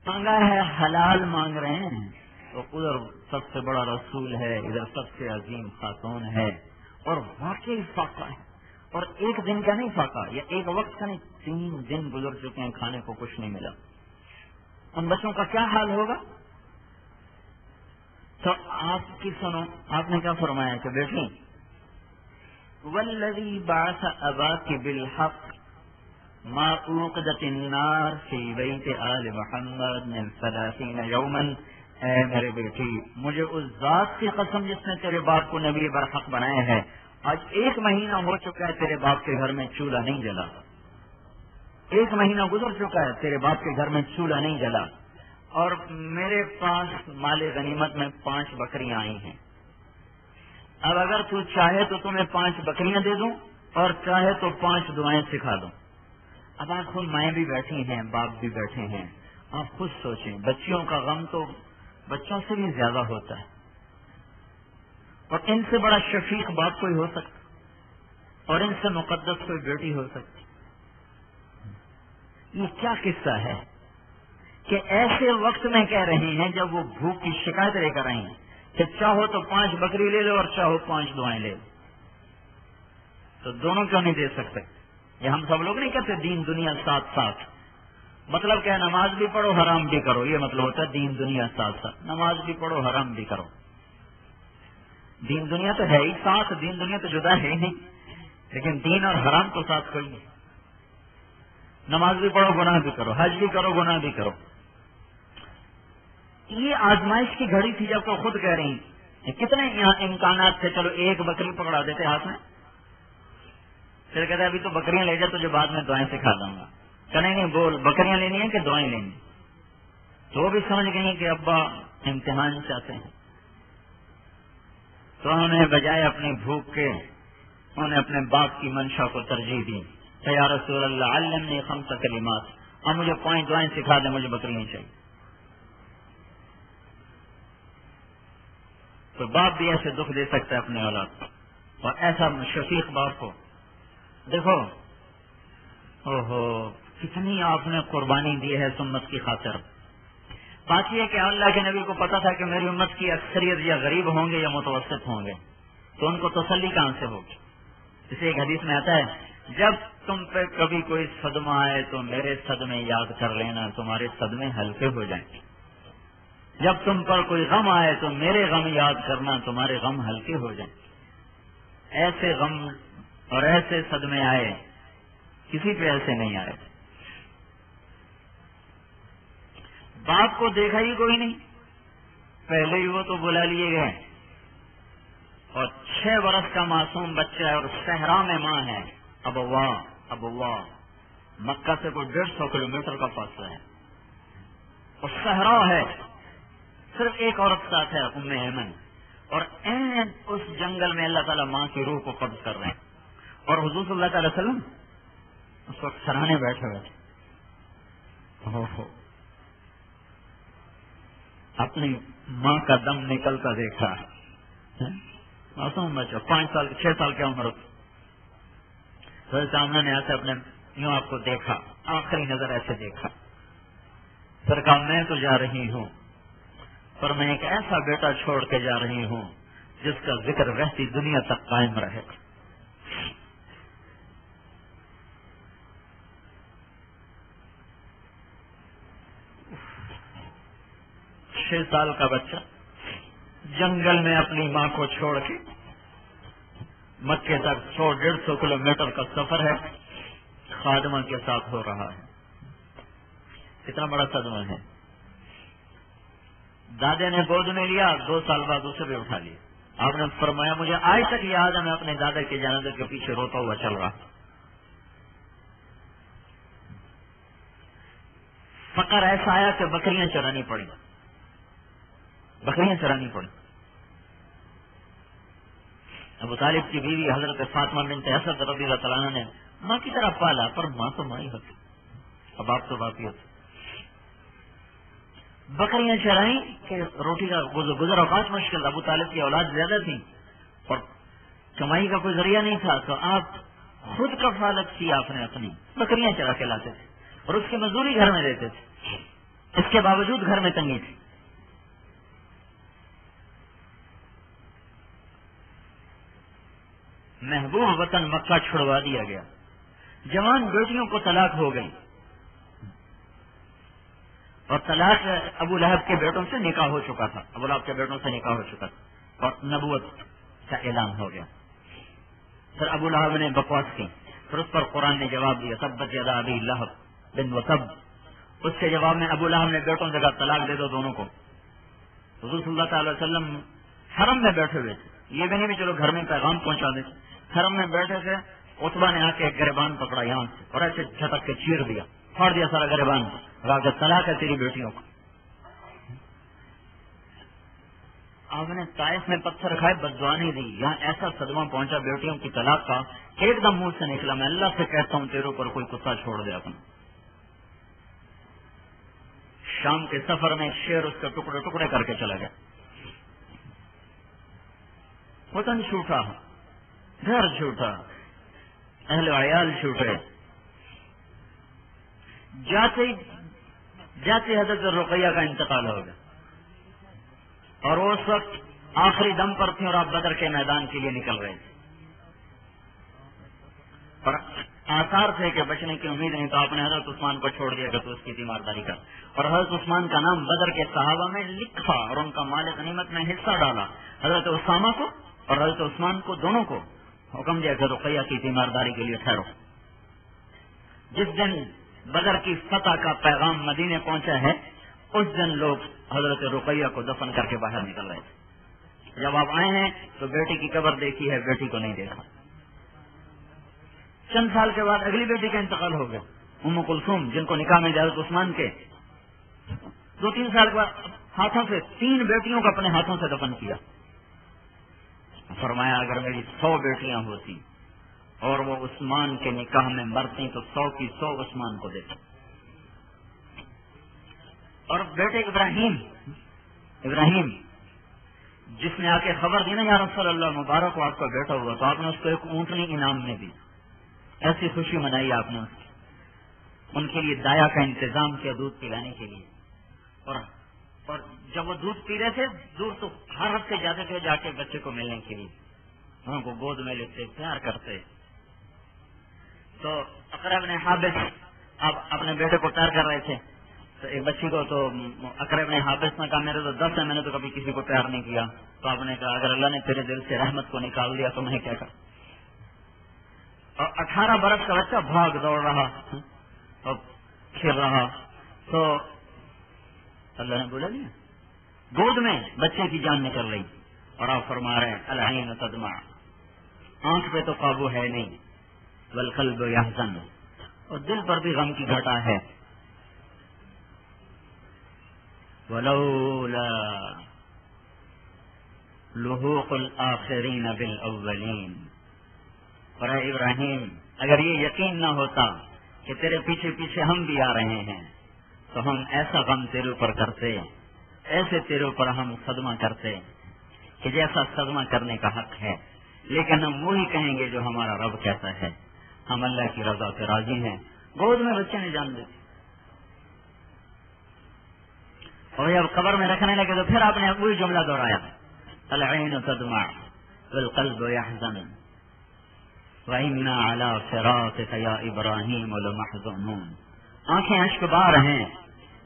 مانگا ہے حلال مانگ رہے ہیں تو ادھر سب سے بڑا رسول ہے، ادھر سب سے عظیم خاتون ہے، اور واقعی فاقہ ہے، اور ایک دن کا نہیں فاقہ، یا ایک وقت کا نہیں، 3 دن گزر چکے ہیں، کھانے کو کچھ نہیں ملا. ان بچوں کا کیا حال ہوگا؟ تو آپ کی سنو، آپ نے کیا فرمایا کہ بیٹی والذی بعث اباک بالحق ما اوقدت النار فی بیت آل محمد من 30 یوما. اے میرے بیٹی، مجھے اس ذات کی قسم جس نے تیرے باپ کو نبی برحق بنایا ہے، آج 1 مہینہ ہو چکا ہے تیرے باپ کے گھر میں چولہا نہیں جلا. 1 مہینہ گزر چکا ہے تیرے باپ کے گھر میں چولہا نہیں جلا، اور میرے پاس مال غنیمت میں 5 بکریاں آئی ہیں. اب اگر تو چاہے تو تمہیں 5 بکریاں دے دوں، اور چاہے تو 5 دعائیں سکھا دوں. اب آپ خود مائیں بھی بیٹھی ہیں، باپ بھی بیٹھے ہیں، آپ خود سوچیں، بچیوں کا غم تو بچوں سے بھی زیادہ ہوتا ہے، اور ان سے بڑا شفیق باپ کوئی ہو سکتا، اور ان سے مقدس کوئی بیٹی ہو سکتی. یہ کیا قصہ ہے کہ ایسے وقت میں کہہ رہے ہیں جب وہ بھوک کی شکایت لے کر آئی ہیں کہ چاہو تو 5 بکری لے لو اور چاہو 5 دعائیں لے لو. تو دونوں کیوں نہیں دے سکتے؟ یہ ہم سب لوگ نہیں کہتے دین دنیا ساتھ ساتھ. مطلب کیا؟ نماز بھی پڑھو حرام بھی کرو، یہ مطلب ہوتا ہے دین دنیا ساتھ ساتھ. نماز بھی پڑھو حرام بھی کرو. دین دنیا تو ہے ہی ساتھ، دین دنیا تو جدا ہے ہی نہیں، لیکن دین اور حرام تو ساتھ کوئی نہیں. نماز بھی پڑھو گناہ بھی کرو، حج بھی کرو گناہ بھی کرو. یہ آزمائش کی گھڑی تھی جب تو خود کہہ رہی ہیں. کتنے یہاں امکانات تھے، چلو 1 بکری پکڑا دیتے ہاتھ میں، پھر کہتے ابھی تو بکریاں لے جا، تجھے بعد میں دعائیں سکھا دوں گا. کہیں گے بول بکریاں لینی ہیں کہ دعائیں لینی؟ تو وہ بھی سمجھ گئی کہ ابا امتحان چاہتے ہیں. تو انہوں نے بجائے اپنی بھوک کے انہوں نے اپنے باپ کی منشا کو ترجیح دی کہ یا رسول اللہ علمنی 5 کلمات، اب مجھے 5 دعائیں سکھا دیں، مجھے بکریاں چاہیے. تو باپ بھی ایسے دکھ دے سکتا ہے اپنے اولاد کو، اور ایسا شفیق باپ کو دیکھو. اوہو کتنی آپ نے قربانی دی ہے سنت کی خاطر. بات یہ ہے کہ اللہ کے نبی کو پتا تھا کہ میری امت کی اکثریت یا غریب ہوں گے یا متوسط ہوں گے، تو ان کو تسلی کہاں سے ہوگی؟ اسے ایک حدیث میں آتا ہے جب تم پہ کبھی کوئی صدمہ آئے تو میرے صدمے یاد کر لینا، تمہارے صدمے ہلکے ہو جائیں گے. جب تم پر کوئی غم آئے تو میرے غم یاد کرنا، تمہارے غم ہلکے ہو جائیں گے. ایسے غم اور ایسے صدمے آئے، کسی پہ ایسے نہیں آئے. باپ کو دیکھا ہی کوئی نہیں، پہلے ہی وہ تو بلا لیے گئے، اور 6 برس کا معصوم بچہ ہے، اور صحرا میں ماں ہے. ابوا مکہ سے کوئی 150 کلومیٹر کا فاصلہ ہے، اور صحرا ہے، صرف ایک عورت ساتھ ہے ام ایمن. اور این اس جنگل میں اللہ تعالیٰ ماں کی روح کو قبض کر رہے ہیں، اور حضور صلی اللہ علیہ وسلم اس وقت سراہنے بیٹھے ہوئے تھے. اپنی ماں کا دم نکلتا دیکھا. معصوم بچہ 5 سال 6 سال کی عمر ہوتی. تو سامنے نے ایسے اپنے یوں آپ کو دیکھا، آخری نظر ایسے دیکھا، پھر کہا میں تو جا رہی ہوں، پر میں ایک ایسا بیٹا چھوڑ کے جا رہی ہوں جس کا ذکر رہتی دنیا تک قائم رہے گا. 6 سال کا بچہ جنگل میں اپنی ماں کو چھوڑ کے مکے تک 100-150 کلومیٹر کا سفر ہے، خادمہ کے ساتھ ہو رہا ہے. کتنا بڑا صدمہ ہے. دادے نے گود میں لیا، 2 سال بعد اسے بھی اٹھا لیا. آپ نے فرمایا مجھے آج تک یاد ہے میں اپنے دادا کے جنازے کے پیچھے روتا ہوا چل رہا. فقر ایسا آیا کہ بکریاں چرانی پڑی. ابو طالب کی بیوی حضرت فاطمہ بنت اسد رضی اللہ تعالیٰ عنہ نے ماں کی طرح پالا، پر ماں تو ماں ہی ہوتی، اب باپ تو باپ ہی ہوتی. بکریاں چرائیں کہ روٹی کا گزر اوقات مشکل. ابو طالب کی اولاد زیادہ تھی اور کمائی کا کوئی ذریعہ نہیں تھا، تو آپ خود کفالت کی، آپ نے اپنی بکریاں چرا کے لاتے تھے اور اس کی مزدوری گھر میں دیتے تھے. اس کے باوجود گھر میں تنگی تھی. محبوب وطن مکہ چھڑوا دیا گیا. جوان بیٹیوں کو طلاق ہو گئی اور طلاق ابو لہب کے بیٹوں سے نکاح ہو چکا تھا. ابو لہب کے بیٹوں سے نکاح ہو چکا تھا اور نبوت کا اعلان ہو گیا. پھر ابو لہب نے بکواس کی. پھر اس پر قرآن نے جواب دیا تبت یدا ابی لہب بن وتب. اس کے جواب میں ابو لہب نے بیٹوں سے کہا طلاق دے دو دونوں کو. حضور صلی اللہ تعالی وسلم حرم میں بیٹھے ہوئے تھے. یہ بھی نہیں بھی چلو گھر میں پیغام پہنچا دیں. حرم میں بیٹھے تھے. عتبہ نے آ کے ایک گریبان پکڑا یہاں سے اور ایسے جھٹک کے چیر دیا, پھاڑ دیا سارا گریبان. طلاق ہے تیری بیٹیوں کو. آپ نے طائف میں پتھر کھائے, بد دعا دی. یہاں ایسا صدمہ پہنچا بیٹیوں کی طلاق کا کہ ایک دم منہ سے نکلا میں اللہ سے کہتا ہوں تیرے اوپر کوئی کتا چھوڑ دے اپنا. شام کے سفر میں شیر اس کے ٹکڑے ٹکڑے کر کے چلا گیا. وطن چھوٹا, گھر چھوٹا, اہل عیال چھوٹے. جاتے حضرت رقیہ کا انتقال ہو گیا اور وہ اس وقت آخری دم پر تھے اور آپ بدر کے میدان کے لیے نکل رہے تھے. پر آثار تھے کہ بچنے کی امید نہیں, تو آپ نے حضرت عثمان کو چھوڑ دیا کہ تو اس کی تیمارداری کر. اور حضرت عثمان کا نام بدر کے صحابہ میں لکھا اور ان کا مال غنیمت میں حصہ ڈالا. حضرت اسامہ کو اور حضرت عثمان کو دونوں کو حکم دیا کہ رقیہ کی تیمارداری کے لیے ٹھہرو. جس دن بدر کی فتح کا پیغام مدینے پہنچا ہے اس دن لوگ حضرت رقیہ کو دفن کر کے باہر نکل رہے تھے. جب آپ آئے ہیں تو بیٹی کی قبر دیکھی ہے, بیٹی کو نہیں دیکھا. چند سال کے بعد اگلی بیٹی کا انتقال ہو گیا, ام کلثوم, جن کو نکاح میں حضرت عثمان کے. 2-3 سال کے بعد ہاتھوں سے 3 بیٹیوں کو اپنے ہاتھوں سے دفن کیا. فرمایا اگر میری 100 بیٹیاں ہوتی اور وہ عثمان کے نکاح میں مرتی تو 100 کی 100 عثمان کو دیتے. اور بیٹے ابراہیم جس نے آ کے خبر دی نا یا رسول اللہ مبارک ہو آپ کا بیٹا ہوا, تو آپ نے اس کو ایک اونٹنی انعام میں دی. ایسی خوشی منائی آپ نے اس کی. ان کے لیے دایا کا انتظام کیا دودھ پلانے کے لیے. اور جب وہ دودھ پی رہے تھے دور تو ہر ہفتے جاتے تھے جا کے بچے کو ملنے کے لیے, ان کو گود میں لیتے, پیار کرتے. تو اقرا بن حابس آپ اپنے بیٹے کو پیار کر رہے تھے, تو ایک بچی کو تو اقرا بن حابس نے کہا میرے تو 10 ہے, میں نے تو کبھی کسی کو پیار نہیں کیا. تو آپ نے کہا اگر اللہ نے تیرے دل سے رحمت کو نکال دیا تو میں کیا کروں. اور 18 برس کا بچہ بھاگ دوڑ رہا اور کھیل رہا, تو اللہ نے بولا نہیں, گود میں بچے کی جان نکل رہی اور آپ فرما رہے ہیں العین تدمع, آنکھ پہ تو قابو ہے نہیں, والقلب یحزن, اور دل پر بھی غم کی گھٹا ہے. ولولا لحوق الآخرین بالاولین. اور اے ابراہیم اگر یہ یقین نہ ہوتا کہ تیرے پیچھے پیچھے ہم بھی آ رہے ہیں تو ہم ایسا غم تیرے اوپر کرتے, ایسے تیرے اوپر ہم صدمہ کرتے کہ جیسا صدمہ کرنے کا حق ہے. لیکن ہم وہی کہیں گے جو ہمارا رب کہتا ہے, ہم اللہ کی رضا سے راضی ہیں. گود میں بچے نہیں جان دیتے. اور جب قبر میں رکھنے لگے تو پھر آپ نے وہی جملہ دہرایا العین تدمع والقلب یحزن وَإِنَّا عَلَىٰ صِرَاطِكَ يَا إِبْرَاهِيمُ لَمَحْزُونُونَ. آنکھیں اشک بار ہیں,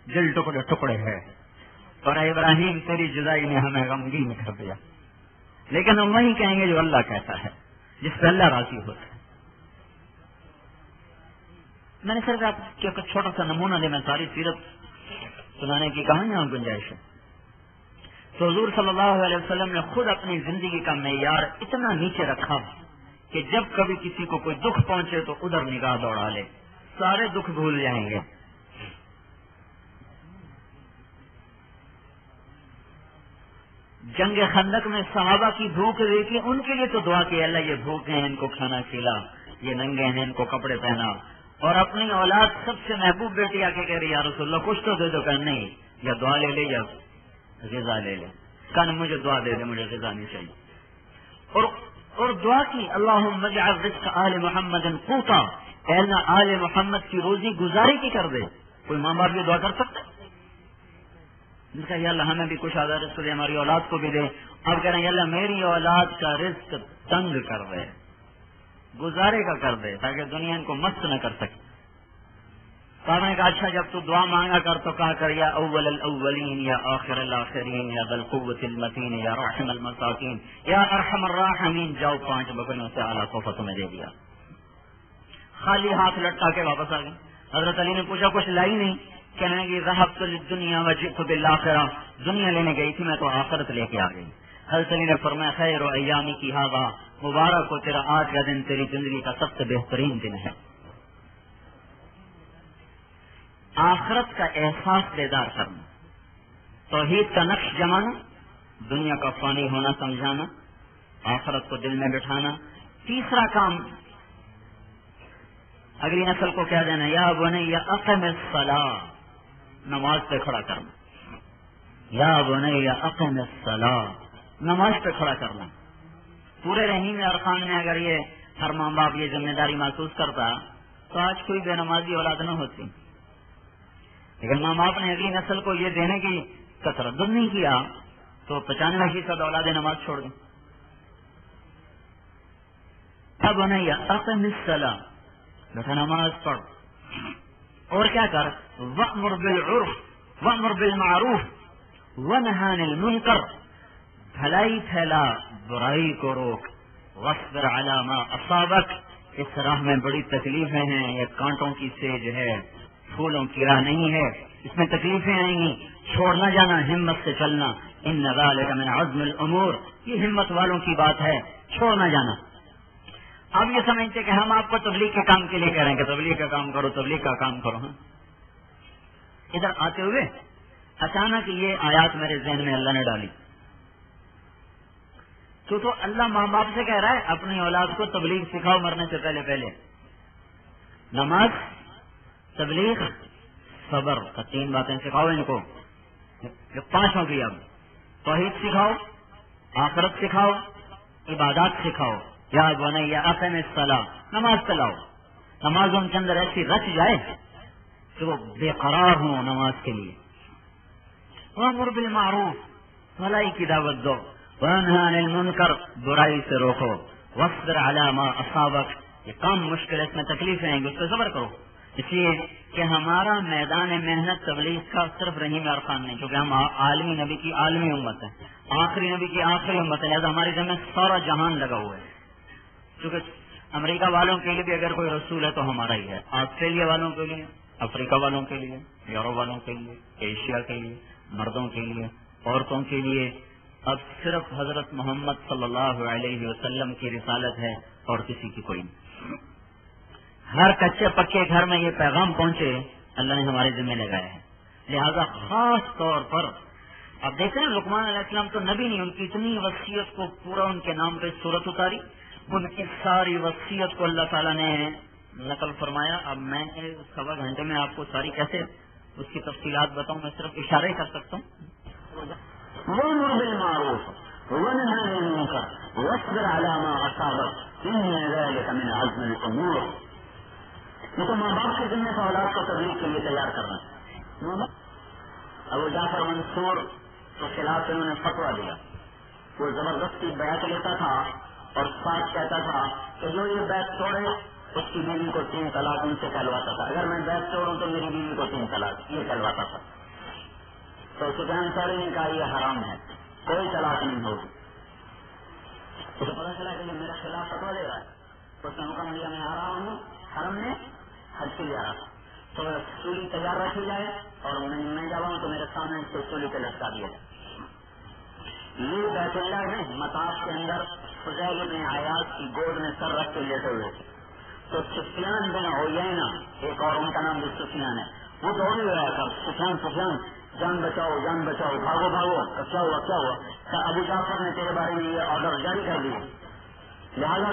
دل ٹکڑے ٹکڑے ہے, اور اے ابراہیم تیری جدائی نے ہمیں غمگین کر دیا. لیکن ہم وہی کہیں گے جو اللہ کہتا ہے, جس پہ اللہ راضی ہوتا ہے. میں نے صرف آپ کو ایک چھوٹا سا نمونہ دے, میں ساری سیرت سنانے کی کہانیاں گنجائش ہے. تو حضور صلی اللہ علیہ وسلم نے خود اپنی زندگی کا معیار اتنا نیچے رکھا کہ جب کبھی کسی کو کوئی دکھ پہنچے تو ادھر نگاہ دوڑا لے, سارے دکھ بھول جائیں گے. جنگ خندق میں صحابہ کی بھوک دیکھی, ان کے لیے تو دعا کی اللہ یہ بھوک ہیں ان کو کھانا کھلا, یہ ننگے ہیں ان کو کپڑے پہنا. اور اپنی اولاد سب سے محبوب بیٹی آ کے کہہ رہی یا رسول اللہ کچھ تو دے دو. کہ نہیں, یا دعا لے لے یا غذا لے لے. کہا مجھے دعا دے دے, مجھے غذا نہیں چاہیے. اور دعا کی اللہم اجعل رزق آل محمد قوتا, اے اللہ آل محمد کی روزی گزاری کی کر دے. کوئی ماں باپ یہ دعا کر سکتا ہے؟ کہ یا اللہ ہمیں بھی کچھ آدھا رزق دے، ہماری اولاد کو بھی دے. اب کہہ رہے ہیں یا اللہ میری اولاد کا رزق تنگ کر دے، گزارے کا کر دے، تاکہ دنیا ان کو مست نہ کر سکے. تو نے کہا اچھا جب تو دعا مانگا کر تو کہا کر یا اول الاولین یا آخر الاخرین یا ذی القوۃ المتین یا راحم المساکین یا ارحم الراحمین. جاؤ 5 بکریوں سے اعلیٰ تحفہ تمہیں دے دیا. خالی ہاتھ لٹکا کے واپس آ گئی. حضرت علی نے پوچھا کچھ لائی نہیں؟ کہنے لگی ذهبت للدنیا وجئت بالآخرہ، دنیا لینے گئی تھی میں تو آخرت لے کے آ گئی. حضرت علی نے فرمایا خیر و ایامی کی ھذا، مبارک ہو تیرا آج کا دن تیری زندگی کا سب سے بہترین دن ہے. آخرت کا احساس بیدار کرنا، توحید کا نقش جمانا، دنیا کا فانی ہونا سمجھانا، آخرت کو دل میں بٹھانا. تیسرا کام اگلی نسل کو کہہ دینا یا بنی اقم الصلاۃ، نماز پہ کھڑا کرنا. یا بنی اقم الصلاۃ، نماز پہ کھڑا کرنا. پورے رحیم ارکان میں اگر یہ ہر ماں باپ یہ ذمہ داری محسوس کرتا تو آج کوئی بے نمازی اولاد نہ ہوتی. لیکن ماں باپ نے اگلی نسل کو یہ دینے کی تردد نہیں کیا تو 95% اولاد نماز چھوڑ دی. اب نہیں اقم الصلاۃ، بیٹا نماز پڑھ. اور کیا کر وأمر بالعرف وأمر بالمعروف ونہی عن المنکر، بھلائی پھیلا برائی کو روک. واصبر علی ما اصابک، اس راہ میں بڑی تکلیفیں ہیں، یہ کانٹوں کی سیج ہے، پھولوں کی راہ نہیں ہے، اس میں تکلیفیں آئیں گی، چھوڑ نہ جانا، ہمت سے چلنا. ان ذلک من عزم الامور، یہ ہمت والوں کی بات ہے، چھوڑ نہ جانا. اب یہ سمجھتے کہ ہم آپ کو تبلیغ کے کام کے لیے کہہ رہے ہیں کہ تبلیغ کا کام کرو، تبلیغ کا کام کرو. ہاں ادھر آتے ہوئے اچانک یہ آیات میرے ذہن میں اللہ نے ڈالی. تو اللہ ماں باپ سے کہہ رہا ہے اپنی اولاد کو تبلیغ سکھاؤ مرنے سے پہلے. نماز، تبلیغ، صبر کا 3 باتیں سکھاؤ ان کو. 5 ہو گئی. اب توحید سکھاؤ، آخرت سکھاؤ، عبادات سکھاؤ. یا بنی اقم الصلاۃ، نماز چلاؤ. نماز ان کے اندر ایسی رچ جائے کہ وہ بے قرار ہوں نماز کے لیے. وامر بالمعروف، بھلائی کی دعوت دو. ونہی عن المنکر، برائی سے روکو. واصبر علی ما اصابک، یہ کام مشکل ہے، اس میں تکلیفیں آئیں گی، اس پہ صبر کرو. اس لیے کہ ہمارا میدان محنت تبلیغ کا صرف رحیم ارکان نہیں، کیونکہ ہم عالمی نبی کی عالمی امت ہے، آخری نبی کی آخری امت ہے، لہٰذا ہماری ذمہ سارا جہان لگا ہوا ہے. کیونکہ امریکہ والوں کے لیے بھی اگر کوئی رسول ہے تو ہمارا ہی ہے، آسٹریلیا والوں کے لیے، افریقہ والوں کے لیے، یورپ والوں کے لیے، ایشیا کے لیے، مردوں کے لیے، عورتوں کے لیے. اب صرف حضرت محمد صلی اللہ علیہ وسلم کی رسالت ہے اور کسی کی کوئی نہیں. ہر کچے پکے گھر میں یہ پیغام پہنچے اللہ نے ہمارے ذمہ لگایا ہے. لہذا خاص طور پر اب دیکھیں لقمان علیہ السلام تو نبی نہیں، ان کی اتنی وصیت کو پورا ان کے نام پہ سورت اتاری، ان کی ساری وصیت کو اللہ تعالیٰ نے نقل فرمایا. اب میں 1.25 گھنٹے میں آپ کو ساری کیسے اس کی تفصیلات بتاؤں، میں صرف اشارے کر سکتا ہوں. وَأْمُرْ بِالْمَعْرُوفِ وَانْهَ عَنِ الْمُنكَرِ وَاصْبِرْ عَلَى مَا أَصَابَكَ إِنَّ ذَلِكَ مِنْ عَزْمِ الْأُمُورِ. یہ تو ماں باپ کے ذمہ سے اولاد کو تبلیغ کے لیے تیار کرنا ہے. ابو جعفر منصور کے خلاف انہوں نے فتویٰ دیا. وہ زبردستی بیعت لیتا تھا اور ساتھ کہتا تھا کہ جو یہ بیعت توڑے اس کی بیوی کو 3 طلاق ان سے کہلواتا تھا. اگر میں بیعت توڑوں تو میری بیوی کو 3 طلاق، یہ کہلواتا تھا. تو سفیان ثوری نے کہا یہ حرام ہے، کوئی طلاق نہیں ہوگی. اسے پتا چلا کہ یہ میرے خلاف فتویٰ دے رہا ہے تو اس نے حکم دیا میں آ رہا ہوں حرم میں حج کے لیے آ رہا تو سولی تیار رکھی جائے اور میں جب آؤں تو میرے سامنے اس کو سولی پہ لٹکا دیا جائے. یہ بیت اللہ میں مطاف کے اندر فضیل بن عیاض کی گود میں سر رکھ کے لیٹے ہوئے تھے. تو سفیان بن عیینہ، ایک اور ان کا نام بھی سفیان ہے، وہ دوڑے ہوئے آیا تھا سفیان جان بچاؤ جان بچاؤ، بھاگو بھاگو. کیا ہوا کیا ہوا؟ کہ ابو جعفر نے تیرے بارے میں یہ آرڈر جاری کر دیا، لہٰذا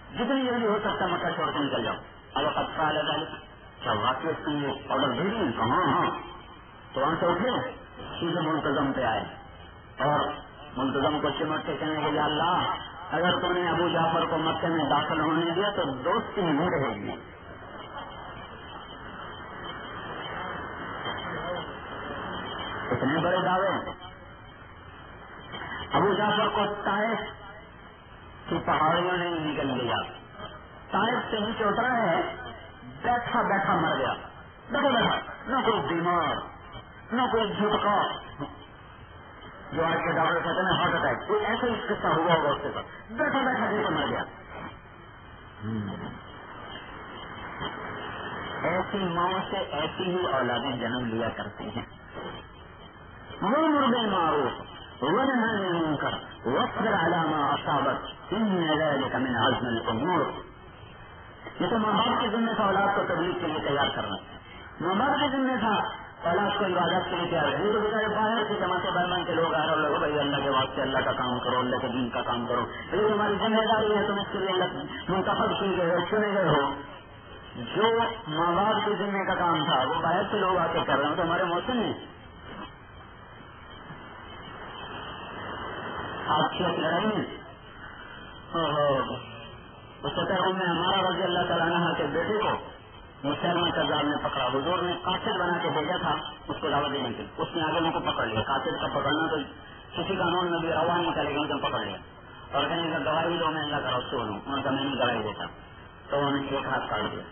جتنی جلدی ہو سکتا ہے مکہ چھوڑ کے نکل جاؤ. اب وقت کا لگا کیا واقعی اس نے آرڈر دے دی؟ ہاں. تو وہاں سے اٹھے سیدھے منتظم پہ آئے اور منتظم کو چمٹ کے کہنے کہ یا اللہ اگر تم نے ابو جعفر کو مکے میں داخل ہونے دیا تو دوستی نہیں رہے گی. اتنے بڑے دعوے ہیں. ابو جعفر کو طائف کی پہاڑیوں نے نکل لیا. طائف سے نیچے اترا ہے, بیٹھا بیٹھا مر گیا. بیٹھا بیٹھا, نہ کوئی بیمار نہ کوئی جھٹکا, جو آج کے ڈاکٹر کہتے ہیں ہارٹ اٹیک, کوئی ایسا ہی قصہ ہوا ہوگا اس کے ساتھ. بیٹھا بیٹھا جی مر گیا. ایسی ماں سے ایسی ہی اولادیں جنم لیا کرتی ہیں. وَأْمُرْ بِالْمَعْرُوفِ وَانْهَ عَنِ الْمُنكَرِ وَاصْبِرْ عَلَى مَا أَصَابَكَ إِنَّ ذَلِكَ مِنْ عَزْمِ الْأُمُورِ. یہ تو ماں باپ کے ذمہ تھا اولاد کو تبلیغ کے لیے تیار کرنا. ماں باپ کے ذمہ تھا اولاد کو عبادت کے لیے تیار کرنا. تو بیچارے باہر سے جماعت بہمان کے لوگ آ رہے لوگ, بھائی اللہ کے واسطے اللہ کا کام کرو, اللہ کے دین کا کام کرو, یہ ہماری ذمہ داری ہے, تم اس کے لیے اللہ منتخب کیے گئے ہو, چنے گئے ہو. جو ماں باپ کے ذمہ کا کام تھا وہ باہر سے لوگ آ کے کر رہے ہیں, تو ہمارے موسم ہیں. آپ کی لڑائی میں اس سطح میں ہمارا رضی اللہ تعالیٰ عنہ کے بیٹے کو مسلمان کذاب نے پکڑا. حضور نے قاصد بنا کے بھیجا تھا اس کو دعوت دینے کے لیے. اس نے آگے ان کو پکڑ لیا. قاصد کا پکڑنا تو کسی قانون میں بھی روا نہیں چلے گا, ان کو پکڑ لیا اور کہنے کا گواہی دو, میں اللہ کا رسول ہوں. انہوں نے کہا میں نہیں گواہی دیتا, تو انہوں نے ایک ہاتھ کاٹ دیا.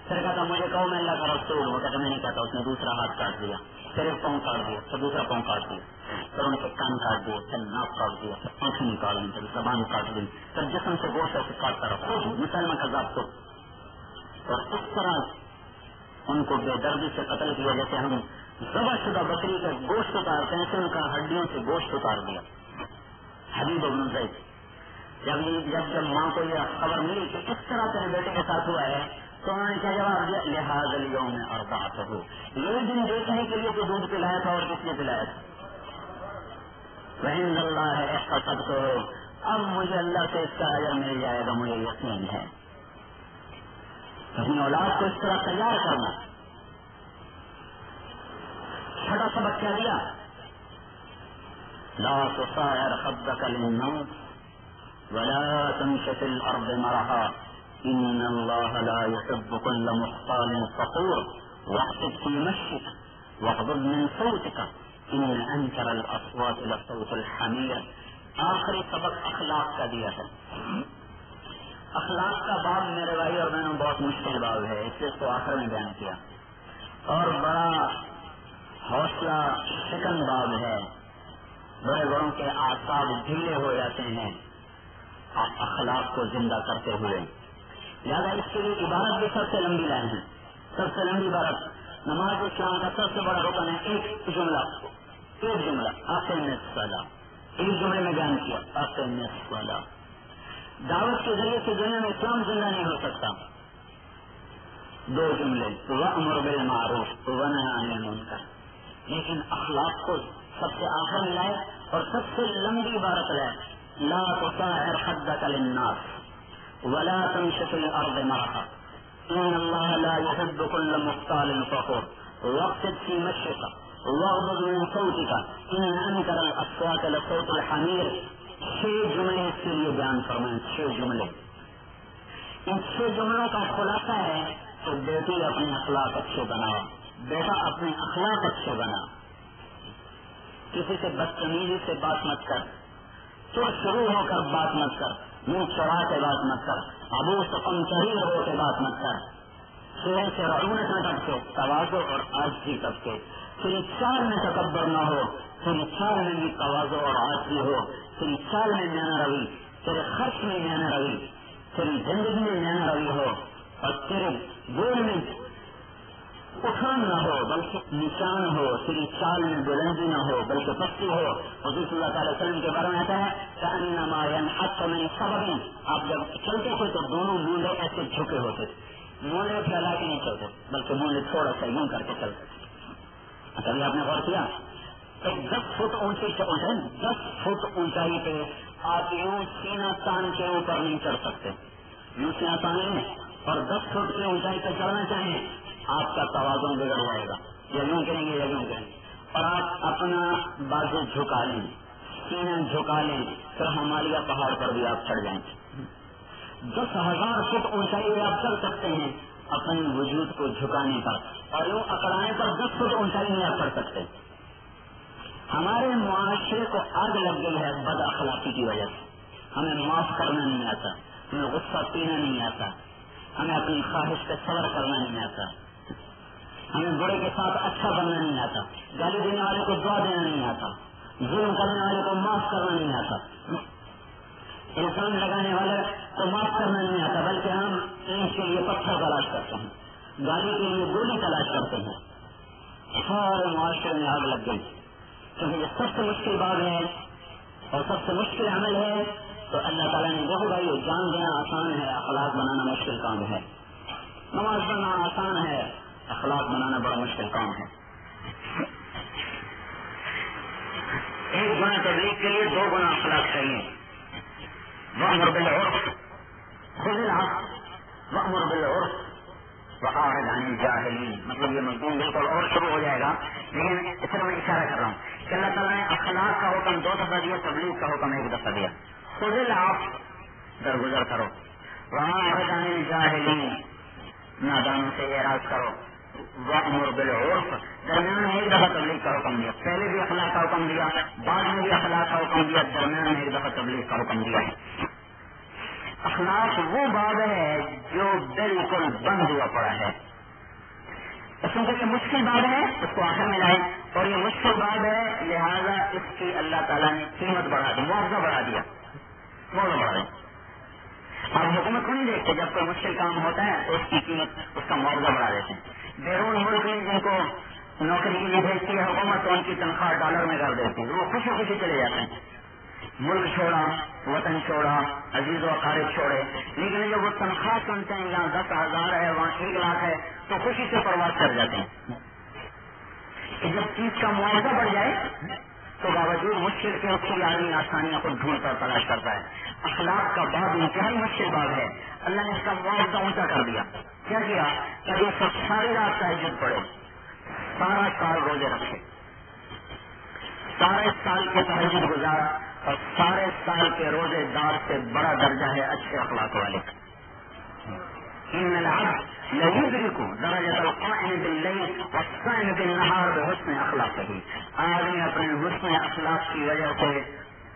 پھر کہا میں کہوں میں اللہ کا رسول ہوں, کہتا میں نہیں کہتا. اس نے دوسرا ہاتھ کاٹ دیا, پھر ایک پاؤں کاٹ دیا, پھر دوسرا پاؤں کاٹ دیا, پھر ان کے کان کاٹ دیے, پھر ناک کاٹ دیا, پھر آنکھیں نکال دی, پھر زبان کاٹ دی, پھر جسم سے گوشت سے کاٹتا رہا مسلمان کا ذات کو. اور اس طرح ان کو بے دردی سے قتل کیا جیسے ہم ذبح شدہ بکری کا گوشت اتارتے ہیں, ان کا ہڈیوں سے گوشت اتار دیا. حبیب بن زید جب ماں کو یہ خبر ملی کہ اس طرح تیرے بیٹے کے ساتھ ہوا ہے, تو انہوں نے کیا جواب دیا, لہٰذا اليوم ارضعته, یہ دن دیکھنے کے لیے تو دودھ پلایا تھا اور کس نے پلایا تھا. وعند اللہ احتسبته, اب مجھے اللہ سے اس کا اجر مل جائے گا, مجھے یقین ہے. اپنی اولاد کو اس طرح تیار کرنا. چھٹا سبق کیا دیا, لا تصاعر خدك للناس ولا تمش في الارض مرحا ان الله لا يحب كل مختال فخور واحسب في مشيك واغضض من صوتك ان انكر الاصوات لصوت الحمير. آخری سبق اخلاق کا دیا ہے. اخلاق کا باب میرے بھائی اور بہنوں بہت مشکل باب ہے, اس لیے اس کو آخر میں بیان کیا, اور بڑا حوصلہ شکن باب ہے. بڑے بڑوں کے اعصاب ڈھیلے ہو جاتے ہیں اخلاق کو زندہ کرتے ہوئے. لہٰذا اس کے لیے عبارت بھی سب سے لمبی لائن ہے, سب سے لمبی عبارت. نماز اسلام کا سب سے بڑا رکن ہے ایک جملہ اقیم الصلاۃ, ایک جملے میں بیان کیا اقیم الصلاۃ. دعوت کے ذریعے سے دنیا میں اسلام زندہ نہیں ہو سکتا. دو جملے, وَأْمُرْ بِالْمَعْرُوفِ وَانْهَ عَنِ الْمُنكَرِ. لیکن اخلاق کو سب سے آخر میں لائے اور سب سے لمبی عبارت لائے, لا تصاعر خدك للناس ولا تمش في الارض مرحا ان الله لا يحب كل مختال فخور واقصد في مشيك واغضض من صوتك ان انكر الاصوات لصوت الحمير. 6 جملے اس کے لیے بیان فرمائیں, 6 جملے. ان 6 جملوں کا خلاصہ ہے کہ بیٹی اپنے اخلاق اچھے بنا, بیٹا اپنے اخلاق اچھے بنا. کسی سے بدتمیزی سے بات مت کر, تو شروع ہو کر بات مت کر, منہ چڑھا کے بات مت کر, ابو سکم شہید ہو کے بات مت کر. سورہ سے رعونت میں ٹپ کے, تواضع اور عاجزی ٹپ کے. تیری چال میں تکبر نہ ہو, تیری چال میں بھی تواضع اور عاجزی ہو, تیری چال میں میانہ روی, تیرے خرچ میں میانہ روی, تیری زندگی میں میانہ روی ہو, اور تیرے گول میں اٹھان نہ ہو بلکہ نشان ہو, تیری چال میں بلندی نہ ہو بلکہ پستی ہو. حضور صلی اللہ تعالی وسلم کے بارے میں آتا ہے کأنما ينحط من صبب, آپ جب چلتے تھے تو دونوں مونڈے ایسے جھکے ہوتے تھے, مونڈے پھیلا کے نہیں چلتے بلکہ مونڈے تھوڑا سا یوں کر کے چلتے تھے. کبھی آپ نے غور کیا, ایک 10 فٹ اونچی 10 فٹ اونچائی پہ آپ یوں سینہ تان کے اوپر نہیں چڑھ سکتے, یوں سینہ تان لیں اور 10 فٹ کی اونچائی پہ چڑھنا چاہیں آپ کا توازن بگڑ جائے گا, یا یوں کریں گے یا یوں کریں گے. اور آپ اپنا بازو جھکا لیں, سینہ جھکا لیں, پھر ہمالیہ پہاڑ پر بھی آپ چڑھ جائیں گے. 10,000 فٹ اونچائی پہ آپ چڑھ سکتے ہیں اپنے وجود کو جھکانے پر, اور یوں اکڑانے پر 10 فٹ اونچائی میں آپ چڑھ سکتے ہیں. ہمارے معاشرے کو آگ لگ گئی ہے بد اخلاقی کی وجہ سے. ہمیں معاف کرنا نہیں آتا, ہمیں غصہ پینا نہیں آتا, ہمیں اپنی خواہش پہ صبر کرنا نہیں آتا, ہمیں برے کے ساتھ اچھا بننا نہیں آتا, گالی دینے والے کو دعا دینا نہیں آتا, ظلم کرنے والے کو معاف کرنا نہیں آتا, الزام لگانے والے کو معاف کرنا نہیں آتا, بلکہ ہم اینٹ کے لیے پتھر تلاش کرتے ہیں, گالی کے لیے گولی تلاش کرتے ہیں. سارے معاشرے میں آگ لگ گئی, کیونکہ یہ سب سے مشکل بات ہے اور سب سے مشکل عمل ہے. تو اللہ تعالیٰ نے دیکھو بھائی جان دینا آسان ہے, اخلاق بنانا مشکل کام ہے. نماز پڑھنا آسان ہے, اخلاق بنانا بڑا مشکل کام ہے. ایک گنا تبلیغ کے لیے 2 گنا اخلاق چاہیے. وأمر بالعرف خذ العفو وأمر بالعرف وأعرض عن الجاهلين. مطلب یہ مضمون بالکل اور شروع ہو جائے گا, لیکن اس طرح میں اشارہ کر رہا ہوں کہ اللہ تعالیٰ نے اخلاق کا حکم 2 دفعہ دیا, تبلیغ کا حکم 1 دفعہ دیا. خذ العفو درگزر کرو, وأعرض عن الجاهلين نادانوں سے اعراض کرو, وأمر بالعرف درمیان میں 1 دفعہ تبلیغ کا حکم دیا. پہلے بھی اخلاق کا حکم دیا, بعد میں بھی اخلاق کا حکم دیا, درمیان میں 1 دفعہ تبلیغ کا حکم دیا ہے. اخلاق وہ باب ہے جو بالکل بند ہوا پڑا ہے. یہ مشکل بات ہے, اس کو آخر میں لائیں, اور یہ مشکل بات ہے لہذا اس کی اللہ تعالیٰ نے قیمت بڑھا دی, معاوضہ بڑھا دیا, معاوضہ بڑھا دیا. اور حکومت کو نہیں دیکھتے, جب کوئی مشکل کام ہوتا ہے تو اس کی قیمت, اس کا معاوضہ بڑھا دیتے ہیں. بیرون ملک میں جن کو نوکری کے لیے بھیجتی ہے حکومت, تو ان کی تنخواہ ڈالر میں کر دیتی ہے, وہ خوشی خوشی چلے جاتے ہیں. ملک چھوڑا, وطن چھوڑا, عزیز و اقارب چھوڑے, لیکن جب وہ تنخواہ سنتے ہیں یہاں 10,000 ہے وہاں 1 لاکھ ہے تو خوشی سے پرواز کر جاتے ہیں. کہ جب چیز کا معاوضہ بڑھ جائے تو باوجود مشکل کے اس کی آدمی آسانیاں خود ڈھونڈ کر تلاش کرتا ہے. اخلاق کا باب انتہائی مشکل باب ہے. اللہ نے اس کا معاوضہ اونچا کر دیا. کیا کیا کہ وہ سب ساری رات تہجد پڑھے, سارا سال روزے رکھے, سارے سال کے تہجد گزار, اور سارے سال کے روزے دار سے بڑا درجہ ہے اچھے اخلاق والے. ان العبد ليدرك درجة القائم بالليل والصائم بالنهار بحسن اخلاقه. آدمی اپنے حسن اخلاق کی وجہ سے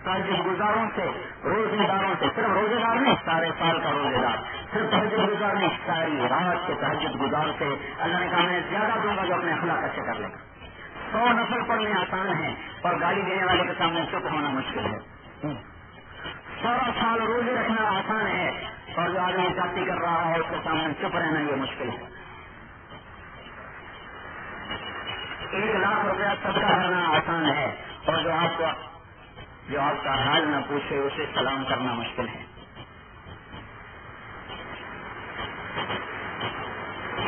تہجد گزاروں سے, روزے داروں سے, صرف روزے دار نہیں سارے سال کا روزے دار, صرف تہجد گزار نہیں ساری رات کے تہجد گزار سے اللہ نے کہا میں زیادہ دوں گا جو اپنے اخلاق اچھے کر لے گا. 100 نفل پڑھنے آسان ہے اور گالی دینے والے کے سامنے چپ ہونا مشکل ہے. 100 سال روزے رکھنا آسان ہے اور جو آدمی جاتی کر رہا ہے اس کے سامنے چپ رہنا یہ مشکل ہے. 1 لاکھ روپیہ صدقہ کرنا آسان ہے اور جو آپ کا حال نہ پوچھے اسے سلام کرنا مشکل ہے.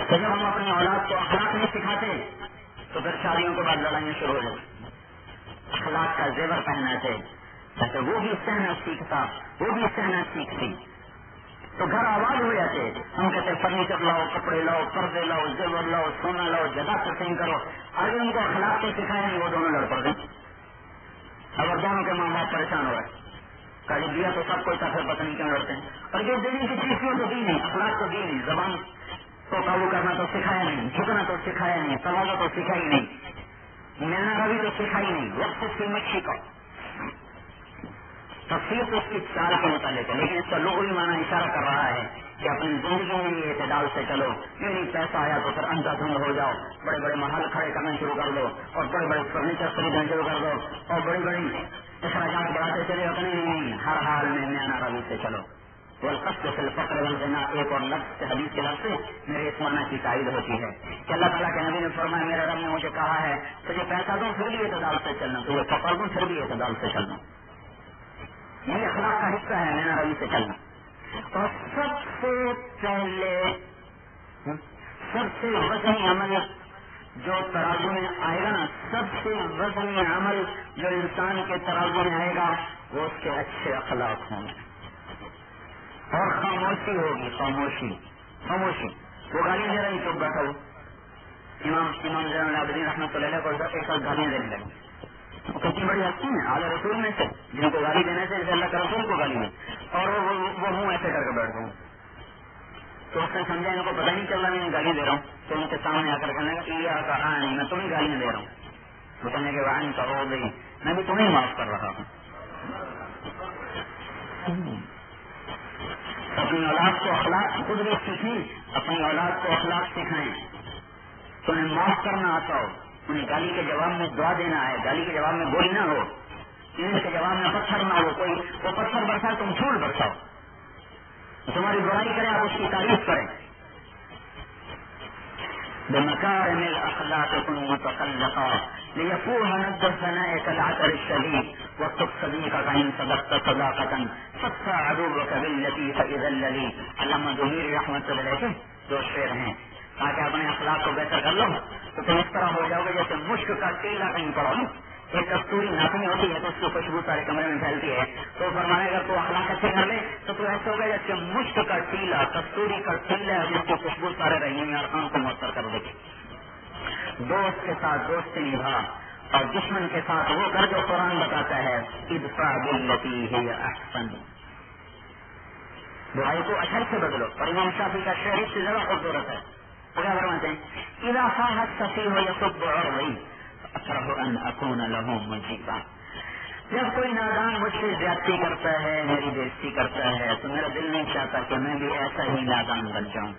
تو جب ہم اپنی اولاد کو اخلاق نہیں سکھاتے تو پھر شادیوں کے بعد لڑائیاں شروع ہو جائیں. اخلاق کا زیور پہننا چاہیے تاکہ وہ بھی سہنا سیکھتا, وہ بھی سہنا سیکھتی, تو گھر آباد ہو جاتے. ہم کہتے فرنیچر لاؤ, کپڑے لاؤ, پردے لاؤ, زیور لاؤ, سونا لاؤ, جگہ تقسیم کرو. آگے ان کو اخلاق سے سکھایا نہیں, وہ دونوں لڑ پڑتے. اگر دونوں کے ماں باپ پریشان ہو رہے, کہا دیا تو سب کوئی تھا, پھر پتہ نہیں کیوں لڑتے ہیں. اور جو دینے کی چیز کیوں تو دی نہیں, اخلاق تو دی نہیں, زبان تو قابو کرنا تو سکھایا نہیں, جھکنا تو سکھایا نہیں, تواضع تو سکھائی نہیں, مینا روی تو سکھائی نہیں, وقت کی مچھی کا تفصیل تو اس کی چال کے متعلق ہے, لیکن اس کا لغوی معنی اشارہ کر رہا ہے کہ اپنی زندگی میں یہ اعتدال سے چلو. یہ نہیں پیسہ آیا تو پھر اندھا دھند ہو جاؤ, بڑے بڑے محل کھڑے کرنا شروع کر دو اور بڑے بڑے فرنیچر خریدنا شروع کر دو اور بڑی بڑی اخراجات بڑھاتے چلے. نہیں, ہر حال میں مینا روی سے چلو. والقصد فی الفقر والغنا, ایک اور لفظ حدیث کے لفظ سے میرے اس معنی کی تائید ہوتی ہے کہ اللہ تعالیٰ کے نبی نے فرمایا میرے رب نے مجھے کہا ہے تجھے پیسہ دوں پھر بھی اعتدال سے چلنا, تجھے فقر دوں پھر بھی اعتدال سے چلنا. یہ اخلاق کا حصہ ہے مینا روی سے چلنا. اور سب سے پہلے سب سے وزنی عمل جو ترازو میں آئے گا نا, سب سے وزنی عمل جو انسان کے ترازو میں آئے گا وہ اس کے اچھے اخلاق ہوں گے. اور خاموشی ہوگی, خاموشی. وہ گالیاں دے رہی چپ بیٹھا ہو. امام زین العابدین رحمۃ اللہ علیہ کو ایک ساتھ گالیاں دینے لگے. وہ کتنی بڑی ہستی ہیں, اعلیٰ رسول میں سے, جن کو گالی دینے سے اللہ کے رسول کو گالی دیں, اور وہ منہ ایسے کر کے بیٹھ گئے. تو اس نے سمجھا ان کو پتہ نہیں چل رہا میں گالیاں دے رہا ہوں, تو ان کے سامنے آ کر کہنے لگا یہ کہا نہیں, میں تمہیں گالیاں دے رہا ہوں. وہ کہنے کے وعن تو ہو گئی، میں بھی تمہیں معاف کر رہا ہوں. اپنی اولاد کو اخلاق خود بھی سیکھیں، اپنی اولاد کو اخلاق سکھائیں. تو انہیں معاف کرنا آتا ہو، انہیں گالی کے جواب میں دعا دینا ہے، گالی کے جواب میں گولی نہ ہو، اینٹ کے جواب میں پتھر نہ ہو. کوئی وہ پتھر برسا تم پھول برساؤ، تمہاری برائی کرے آپ اس کی تعریف کریں. بمكارم الاخلاق كن متخلقا ليفوه ند الثناء كالعطر الشديد واكتب صديقك ان صدقت صداقة فادفع عدوك بالتي فاذا الذي. علامہ ظہیر رحمۃ اللہ علیہ دو شعر ہیں. تاکہ اپنے اخلاق کو بہتر کر لو تو تم اس طرح ہو جاؤ گے جیسے مشک کا تیلا کہیں پڑو. ایک کستوری ناخنی ہوتی ہے تو اس کی خوشبو سارے کمرے میں پھیلتی ہے. تو فرمانے اگر تو اخلاق اچھے کر لے تو ایسا ہوگا جیسے مشک کا تیلا، کستوری کا تیلا جس کی خوشبو سارے رہنے اور کام کو مؤثر کر دے. دوست کے ساتھ دوستی نبھا اور دشمن کے ساتھ وہ کر جو قرآن بتاتا ہے ادفع بالتی ہی احسن. برائی کو اچھائی سے بدلو. اور امام شافعی کا شعر اس سے زیادہ خوبصورت ہے. کیا فرماتے ہیں اذا صاحت سفیہ یصب عرضی اکرہ ان اکون له مجیبا. جب کوئی نادان مجھ سے زیادتی کرتا ہے، میری بےزتی کرتا ہے، تو میرا دل نہیں چاہتا کہ میں بھی ایسا ہی نادان بن جاؤں،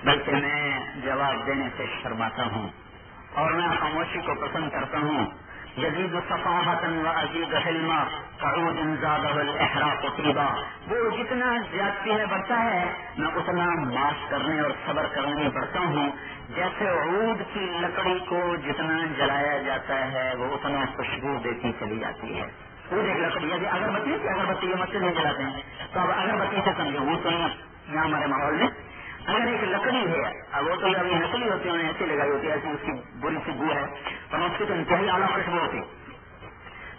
بلکہ میں جواب دینے سے شرماتا ہوں اور میں خاموشی کو پسند کرتا ہوں. جدید صفاحتا وعزیز حلما قعود زادہ الاحراق طیبا. وہ جتنا زیادتی میں بڑھتا ہے میں اتنا معاف کرنے اور صبر کرنے میں بڑھتا ہوں. جیسے عود کی لکڑی کو جتنا جلایا جاتا ہے وہ اتنا خوشبو دیتی چلی جاتی ہے. عود ایک لکڑی ہے، اگربتی کی اگربتی یہ مسجد نہیں جلاتے ہیں تو اب اگربتی سے سمجھو وہ تو یہاں ہمارے ماحول میں اگر ایک لکڑی ہے، اب وہ تو ابھی نکلی ہوتی ہے، ایسی لگائی ہوتی ہے، ایسی اس کی بری سی بو ہے اور اس کی تو انتہائی اعلیٰ خوشبو ہوتی ہے.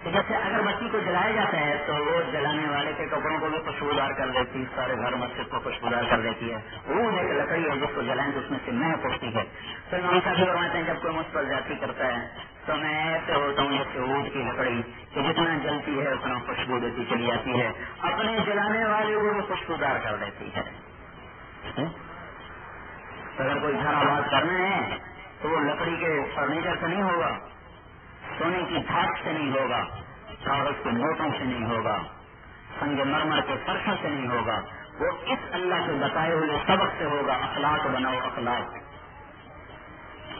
تو جیسے اگر بتی کو جلایا جاتا ہے تو وہ جلانے والے کے کپڑوں کو بھی خوشبودار کر دیتی، سارے گھر مسجد کو خوشبودار کر دیتی ہے. وہ ایک لکڑی ہے جس کو جلائیں تو اس میں سے مہک اٹھتی ہے. تو امام صاحب فرماتے ہیں جب کوئی مجھ پر زیادتی کرتا ہے تو میں ایسے ہوتا ہوں جیسے اونٹ کی لکڑی کہ جتنا جلتی ہے اتنا خوشبو دیتی چلی جاتی ہے، اپنے جلانے والے کو بھی خوشبودار کر دیتی ہے. اگر کوئی گھر آباد کرنا ہے تو وہ لکڑی کے فرنیچر سے نہیں ہوگا، سونے کی دھات سے نہیں ہوگا، کاغذ کے نوٹوں سے نہیں ہوگا، سنگ مرمر کے فرشوں سے نہیں ہوگا، وہ اس اللہ کے بتائے ہوئے سبق سے ہوگا. اخلاق بناؤ اخلاق.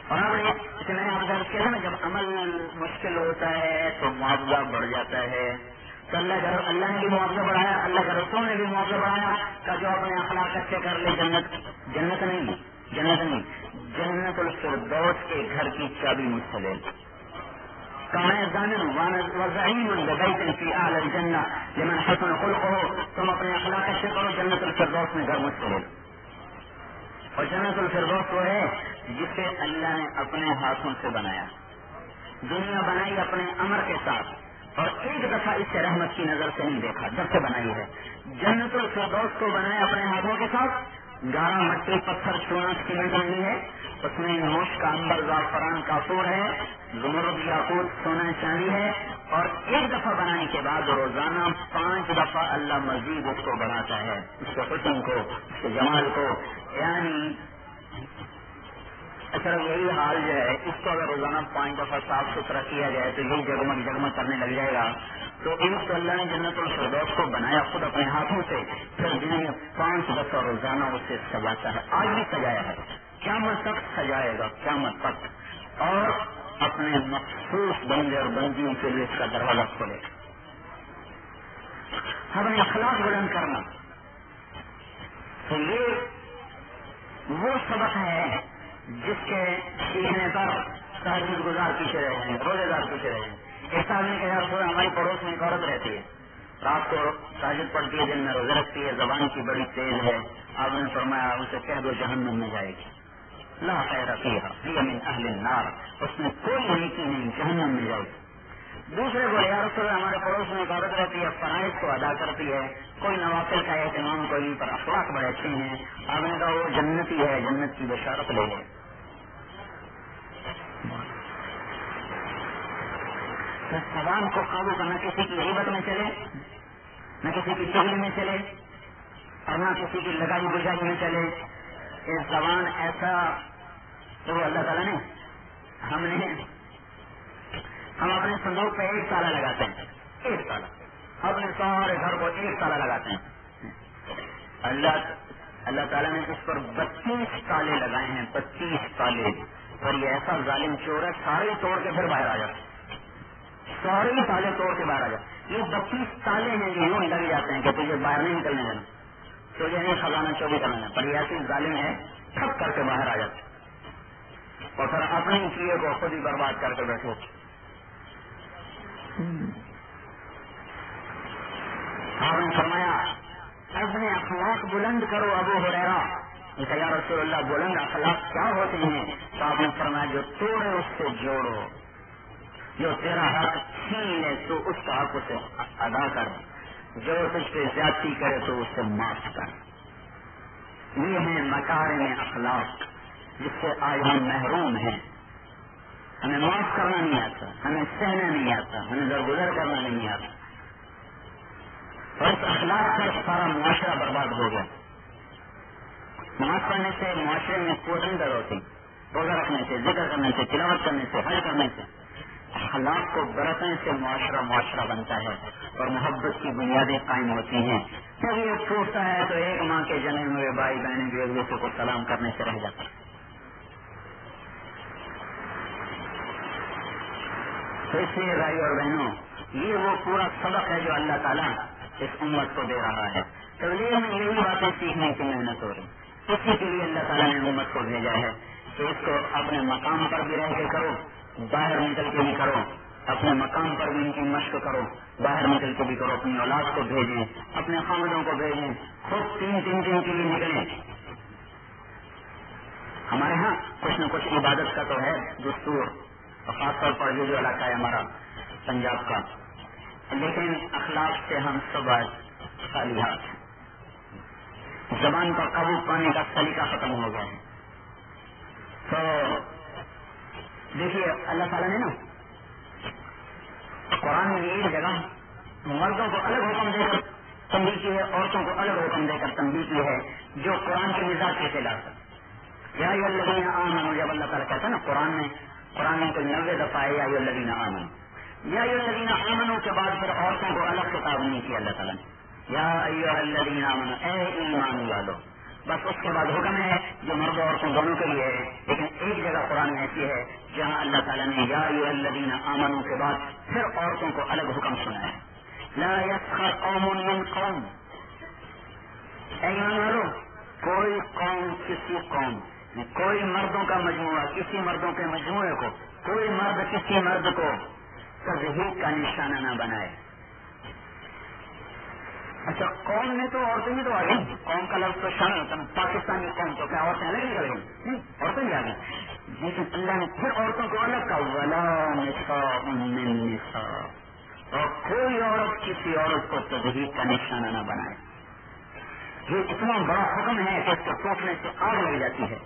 اور میں نے آپ درج کیا نا جب عمل مشکل ہوتا ہے تو معاوضہ بڑھ جاتا ہے. تو اللہ نے بھی معاوضہ بڑھایا، اللہ کے رسول نے بھی معاوضہ بڑھایا کہ جو اپنے اخلاق اچھے کر لے جنت نہیں جنت الفردوس کے گھر کی چابی مجھ سے لے. لمن حسن خلقه. تم اپنے اخلاق اچھے کرو، جنت الفردوس میں گھر مجھ سے لے. اور جنت الفردوس وہ ہے جسے اللہ نے اپنے ہاتھوں سے بنایا. دنیا بنائی اپنے امر کے ساتھ اور ایک دفعہ اس سے رحمت کی نظر سے نہیں دیکھا جب سے بنائی ہے. جنت الفردوس کو بنایا اپنے ہاتھوں کے ساتھ. گارا مٹی پتھر چونا سیمنٹ نہیں ہے، اس میں نوش کا انبر زعفران کافور ہے، زمرد یاقوت سونا چاندی ہے. اور ایک دفعہ بنانے کے بعد روزانہ 5 دفعہ اللہ مزید اس کو بڑھاتا ہے، اس کے حسن کو، اس کے جمال کو. یعنی اچھا یہی حال جو ہے اس کو اگر روزانہ 5 دفعہ صاف ستھرا کیا جائے تو یہی جگمگ کرنے لگ جائے گا. تو ایک تو اللہ نے جنت الفردوس کو بنایا خود اپنے ہاتھوں سے، پھر دن میں 5 دفعہ روزانہ اسے سجاتا ہے. آج بھی سجایا ہے، قیامت تک سجائے گا، قیامت تک. اور اپنے مخصوص بندے اور بندیوں کے لیے اس کا دروازہ کھولے. اپنے اخلاق بلند کرنا تو یہ وہ سبق ہے جس کے سیکھنے پر تہجد گزار پیچھے رہے ہیں، روزے دار پیچھے رہے ہیں. ایک آدمی کے خیال تھوڑا ہماری پڑوس میں ایک عورت رہتی ہے، رات کو تہجد پڑتی ہے، دن میں روزے رکھتی ہے، زبان کی بڑی تیز ہے. آپ نے فرمایا اسے کہہ دو جہنم میں جائے گی. لا خیر فیہا ہی من اہل النار. اس میں کوئی نیکی نہیں، جہنم میں جائے گی. دوسرے کو یا رسول اللہ ہمارے پڑوس میں ایک عورت رہتی ہے، فرائض کو ادا کرتی ہے، کوئی نوافل کا اہتمام کوئی پر اخلاق بڑے اچھے ہیں. آپ نے کہا وہ جنتی ہے، جنت کی بشارت لے لے. زبان کو قابو کرنا، کسی کی غیبت میں چلے، نہ کسی کی چغلی میں چلے اور نہ کسی کی لگائی بجائی میں چلے. یہ زبان ایسا تو اللہ تعالیٰ نے ہم نے ہم اپنے صندوق پہ 1 تالا لگاتے ہیں، 1 تالا، اپنے سارے گھر کو 1 تالا لگاتے ہیں۔ اللہ تعالیٰ نے اس پر 32 تالے لگائے ہیں، 32 تالے، اور یہ ایسا ظالم چور ہے، سارے توڑ کے پھر باہر آ جاتے، سارے تالے توڑ کے باہر آ جاتے۔ یہ 32 تالے ہیں جو یوں لگ جاتے ہیں کہ تجھے باہر نہیں نکلنے دینا، تجھے نہیں خزانہ چوری کرنا، پر یہ ایسی ظالم ہے ٹھپ کر کے باہر آ جاتے اور پھر اپنے کیے کو خود ہی برباد کر کے بیٹھو۔ آپ نے فرمایا اپنے اخلاق بلند کرو ابو ہریرہ، کہ یا رسول اللہ بلند اخلاق کیا ہوتے ہیں؟ تو آپ نے فرمایا جو توڑے اس سے جوڑو، جو تیرا حق چھین لے تو اس کا حق اسے ادا کر، جو تجھ پہ زیادتی کرے تو اس سے معاف کر۔ یہ ہیں مکارم اخلاق جس سے آج ہم محروم ہیں۔ ہمیں معاف کرنا نہیں آتا، ہمیں سہنا نہیں آتا، ہمیں درگزر کرنا نہیں آتا، اور اس اخلاق پر سارا معاشرہ برباد ہو گیا۔ معاف کرنے سے معاشرے میں قوت اندر ہوتی، روزہ رکھنے سے، ذکر کرنے سے، تلاوت کرنے سے، حج کرنے سے، اخلاق کو برتنے سے معاشرہ بنتا ہے اور محبت کی بنیادیں قائم ہوتی ہیں۔ جب یہ ٹوٹتا ہے تو ایک ماں کے جنے ہوئے بھائی بہنیں بھی ایک دوسرے کو سلام کرنے سے رہ جاتے ہیں۔ تو اس لیے بھائی اور بہنوں، یہ وہ پورا سبق ہے جو اللہ تعالیٰ اس امت کو دے رہا ہے۔ تبلیغ میں یہی باتیں سیکھنے کی محنت ہو رہی، اسی کے لیے اللہ تعالیٰ نے امت کو بھیجا ہے کہ اس کو اپنے مقام پر بھی رہ کے کرو، باہر نکل کے بھی کرو، اپنے مقام پر بھی ان کی مشق کرو، باہر نکل کے بھی کرو، اپنی اولاد کو بھیجیں، اپنے خاندوں کو بھیجیں، خود 3 دن کے لیے نکلیں۔ ہمارے ہاں کچھ نہ کچھ عبادت کا تو ہے دستور، اور خاص طور پر یہ جو علاقہ ہے ہمارا پنجاب کا، لیکن اخلاق سے ہم سب آج خالی ہاتھ ہیں۔ زبان پر قابو پانے کا سلیقہ ختم ہو گیا ہے۔ تو دیکھیے اللہ تعالیٰ نے نا قرآن میں ایک جگہ مردوں کو الگ حکم دے کر تنبیہ کی ہے، عورتوں کو الگ حکم دے کر تنبیہ کی ہے، جو قرآن کے مزاج کے خلاف ہے۔ یا ایھا الذین آمنوا، جب اللہ تعالیٰ کہتا ہے نا قرآن میں کوئی 90 دفعہ ہے یا ایھا الذین آمنوا، یا ایھا الذین آمنوا کے بعد پھر عورتوں کو الگ خطاب نہیں کیا اللہ تعالیٰ نے، یا ایھا الذین آمنوا، اے ایمان والو، بس اس کے بعد حکم ہے جو مرد اور عورتوں دونوں کے لیے ہے۔ لیکن ایک جگہ قرآن میں ایسی ہے جہاں اللہ تعالیٰ نے یا ایھا الذین آمنوا کے بعد پھر عورتوں کو الگ حکم سنا ہے، لا یسخر قوم من قوم، اے ایمان والو کوئی قوم کسی قوم، کوئی مردوں کا مجموعہ کسی مردوں کے مجموعے کو، کوئی مرد کسی مرد کو تضحیک کا نشانہ نہ بنائے۔ اچھا قوم میں تو عورتیں بھی تو آ گئی، قوم کا لفظ تو شامل ہوتا ہے، پاکستانی قوم تو کیا عورتیں الگ نکل گئی؟ نہیں، عورتیں بھی آ گئی، لیکن اللہ نے پھر عورتوں کو الگ کہا، ولا نساء من نساء، اور کوئی عورت کسی عورت کو تضحیک کا نشانہ نہ بنائے۔ یہ اتنا بڑا حکم ہے کہ اس کو ٹوٹنے سے آگ لگ جاتی ہے۔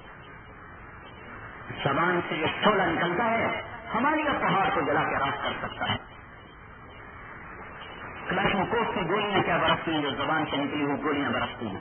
زبان سے جو شعلہ نکلتا ہے ہماری پہاڑ کو جلا کے راکھ کر سکتا ہے۔ کلاشنکوف کی گولیاں کیا برستی ہیں جو زبان سے نکلی ہوئی گولیاں برستی ہیں۔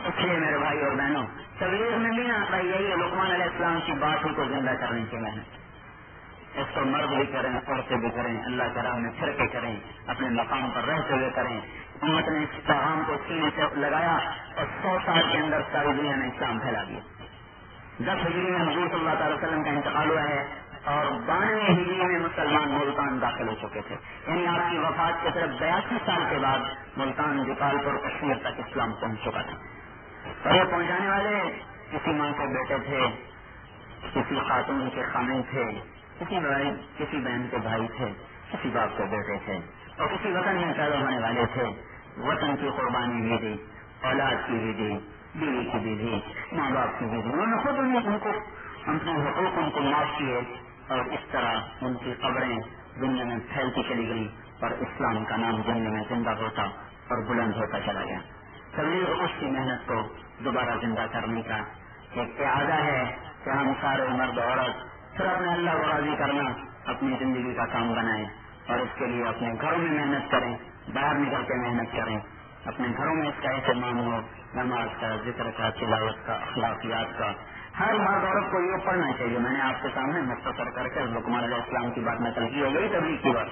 اس لیے میرے بھائی اور بہنوں، تبلیغ میں بھی نا یہی لقمان علیہ السلام کی بات ہی کو زندہ کرنے کی محنت، اس کو مرد بھی کریں، عورتیں بھی کریں، اللہ کے راہ میں پھر کے کریں، اپنے مقام پر رہتے ہوئے کریں۔ امت نے اس پیغام کو سینے سے لگایا اور 100 سال کے اندر ساری دنیا میں اسلام پھیلا دیا۔ 10 ہجری میں حضور صلی اللہ علیہ وسلم کا انتقال ہوا ہے اور 92 ہجری میں مسلمان ملتان داخل ہو چکے تھے، یعنی آپ کی وفات کے صرف 82 سال کے بعد ملتان جپال پور کشمیر تک اسلام پہنچ چکا تھا۔ اور یہ پہنچانے والے کسی ماں کے بیٹے تھے، کسی خاتون کے خامن تھے، کسی بہن کے بھائی تھے، کسی باپ کے بیٹے تھے، اور کسی وطن میں پیدا ہونے والے تھے۔ وطن کی قربانی بھی دی، اولاد کی بھی دی، بیوی کی بھی دی، ماں باپ کی بھی دی، انہوں نے خود ان کو اپنے حقوق ان کو معاف کیے، اور اس طرح ان کی قبریں دنیا میں پھیلتی چلی گئی اور اسلام کا نام دنیا میں زندہ ہوتا اور بلند ہوتا چلا گیا۔ تبلیغ اس کی محنت کو دوبارہ زندہ کرنے کا ایک اعادہ ہے کہ ہم سارے مرد عورت پھر اپنے اللہ کو راضی کرنا اپنی زندگی کا کام بنائیں، اور اس کے لیے اپنے گھروں میں محنت کریں، باہر نکل کے محنت کریں، اپنے گھروں میں اس کا اہتمام ہو، نماز کا، ذکر کا، تلاوت کا، اخلاقیات کا، ہر مرد عورت کو یہ پڑھنا چاہیے. میں نے آپ کے سامنے مختصر کر کے لقمان علیہ السلام کی بات نقل کی ہے, یہی تبلیغ کی بات,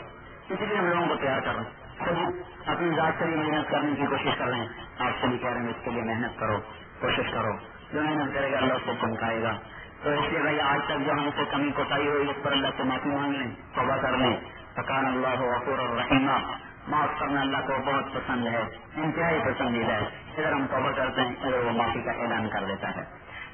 اسی لیے ہم لوگوں کو تیار کر رہے ہیں. خود اپنی ذات سے بھی محنت کرنے کی کوشش کر رہے ہیں, آپ سے بھی کہہ رہے ہیں اس کے لیے محنت کرو, کوشش کرو. جو محنت کرے گا اللہ اس کو چمکائے گا. تو اس لیے بھائی آج تک جو ہم سے کمی کوتاہی ہوئی اس پر اللہ سے معافی مانگ لیں, توبہ کر لیں. فکان اللہ غفور الرحیم, معاف کرنا اللہ کو بہت پسند ہے, انتہائی پسندیدہ ہے. ادھر ہم توبہ کرتے ہیں, ادھر وہ معافی کا اعلان کر دیتا ہے.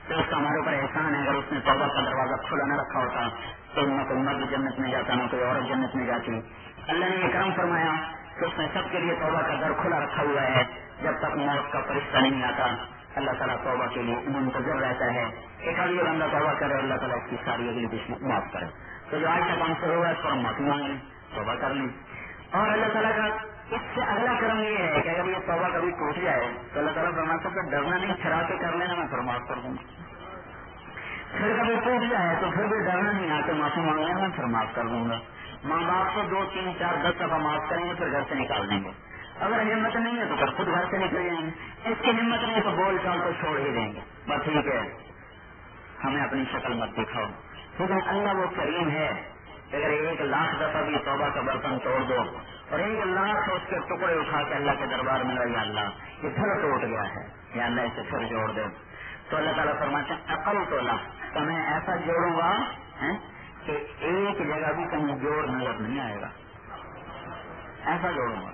تو اس کا ہمارے اوپر احسان ہے. اگر اس نے توبہ کا دروازہ کھلا نہ رکھا ہوتا تو نہ کوئی مرد جنت میں جاتا, نہ کوئی عورت جنت میں جاتی. اللہ نے یہ کرم فرمایا کہ اس نے سب کے لیے توبہ کا در کھلا رکھا ہوا ہے. جب تک موت کا فرشتہ نہیں آتا اللہ تعالیٰ توبہ کے لیے منتظر رہتا ہے کہ کبھی بندہ توبہ کرے, اللہ تعالیٰ اس کی ساری اگلی دشمن معاف کرے. تو جو آج تک ہم سے ہوا ہے اس پر ہم معافی مانگ لیں, توبہ کر لیں. اور اللہ تعالیٰ کا اس سے اگلا کرم یہ ہے کہ اگر یہ توبہ کبھی ٹوٹ جائے تو اللہ تعالیٰ فرماتا ہے ڈرنا نہیں, چھڑا کے کر لینا, میں پھر معاف کر دوں گا. پھر کبھی ٹوٹ جائے تو پھر بھی ڈرنا نہیں, آ کے معافی مانگ لینا, میں پھر معاف کر دوں گا. ماں باپ کو 2 3 4 10 دفعہ معاف کریں گے, پھر گھر سے نکال دیں گے. اگر ہمت نہیں ہے تو پھر خود گھر سے نکل جائیں گے. اس کی ہمت نہیں ہے تو بول چال کو چھوڑ ہی دیں گے, بس ٹھیک ہے ہمیں اپنی شکل مت دکھاؤ. لیکن اللہ وہ کریم ہے, اگر 1 لاکھ دفعہ بھی توبہ کا برتن توڑ دو اور 1 لاکھ اس کے ٹکڑے اٹھا کے اللہ کے دربار میں یا اللہ یہ پھر ٹوٹ گیا ہے, یا اللہ اسے پھر جوڑ دے, تو اللہ تعالیٰ فرماتے ہیں عقل تو لا, تو میں ایسا جوڑوں گا کہ ایک جگہ بھی کہیں جوڑ نظر نہیں آئے گا, ایسا جوڑوں گا.